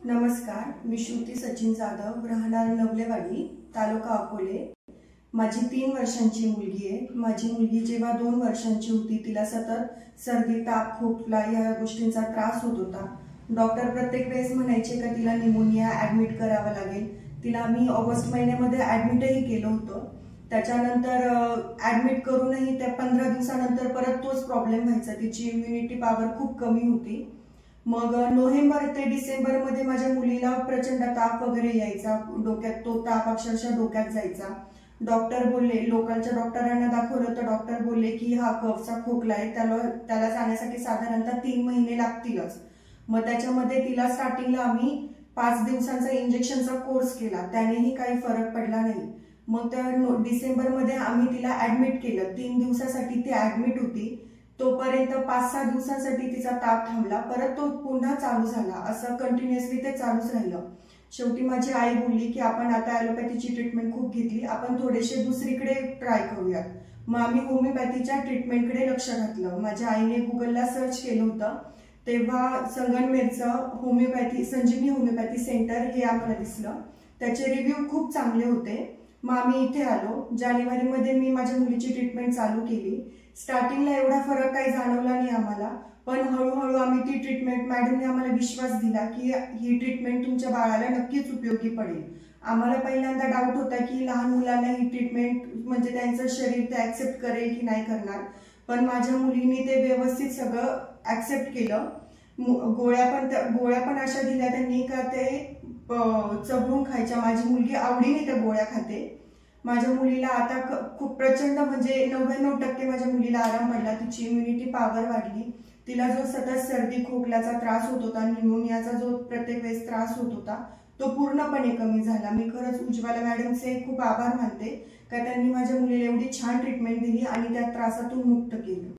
नमस्कार, मी श्रुती सचिन जाधव, राहणार नवलेवाडी, तालुका अकोले। माझी 3 वर्षांची मुलगी आहे। माझी मुलगी जेव्हा 2 वर्षांची होती तिला सतत सर्दी, ताप, खोकला या गोष्टींचा त्रास होत होता। डॉक्टर प्रत्येक वेळेस म्हणायचे की तिला निमोनिया ऍडमिट करावं लागेल। तिला मी ऑगस्ट महिन्यामध्ये ऍडमिटही केलं होतं। त्याच्यानंतर ऍडमिट करूनही त्या 15 दिवसानंतर परत तोच प्रॉब्लेम व्हायचा। तिची इम्युनिटी पॉवर खूप कमी होती। मग नोव्हेंबर ते डिसेंबर मध्ये माझ्या मुलीला प्रचंड ताप वगैरे यायचा, डोक्यात तो ताप अक्षरशः डोक्यात जायचा। डॉक्टर बोलले, लोकलच्या डॉक्टरांना दाखवलं तर डॉक्टर बोलले की हा कफचा खोकला आहे, त्याला जाण्यासाठी साधारणतः 3 महिने लागतीलच। मग त्याच्यामध्ये तिला स्टार्टिंगला आम्ही 5 दिवसांचा इंजेक्शनचा कोर्स केला, त्यानेही काही फरक पडला नाही। मग त्या डिसेंबर मध्ये आम्ही तिला ऍडमिट केलं। 3 दिवसासाठी ती ऍडमिट होती। तोपर्यंत 5-6 दिवसांसाठी तिचा ताप थांबला, परत तो पुन्हा चालू झाला। असं कंटिन्युअसली ते चालूच राहिलं। शेवटी माझी आई बोलली की आपण आता ॲलोपॅथीची ट्रीटमेंट खूप घेतली, आपण थोडेसे दुसरीकडे ट्राय करूयात। मग आम्ही होमिओपॅथीच्या ट्रीटमेंटकडे लक्ष घातलं। माझ्या आईने गुगलला सर्च केलं होतं, तेव्हा संगमनेरचं होमिओपॅथी संजीवनी होमिओपॅथी सेंटर हे आम्हाला दिसलं। त्याचे रिव्ह्यू खूप चांगले होते। मग आम्ही इथे आलो। जानेवारीमध्ये मी माझ्या मुलीची ट्रीटमेंट चालू केली। स्टार्टिंगला एवढा फरक काही जाणवला नाही आम्हाला, पण हळूहळू आम्ही ती ट्रीटमेंट, मॅडमने आम्हाला विश्वास दिला की ही ट्रीटमेंट तुमच्या बाळाला नक्कीच उपयोगी पडेल। आम्हाला पहिल्यांदा डाऊट होता की लहान मुलांना ही ट्रीटमेंट म्हणजे त्यांचं शरीर ते ऍक्सेप्ट करेल की नाही करणार, पण माझ्या मुलीने ते व्यवस्थित सगळं ऍक्सेप्ट केलं। गोळ्या पण अशा दिल्या त्यांनी का ते चबळून खायच्या। माझी मुलगी आवडीने त्या गोळ्या खाते। माझ्या मुलीला आता खूप प्रचंड म्हणजे 99% माझ्या मुलीला आराम पडला। तिची इम्युनिटी पॉवर वाढली। तिला जो सतत सर्दी खोकल्याचा त्रास होत होता, निमोनियाचा जो प्रत्येक वेळेस त्रास होत होता, तो पूर्णपणे कमी झाला। मी खरंच उज्ज्वला मॅडमचे खूप आभार मानते का त्यांनी माझ्या मुलीला एवढी छान ट्रीटमेंट दिली आणि त्या त्रासातून मुक्त केलं।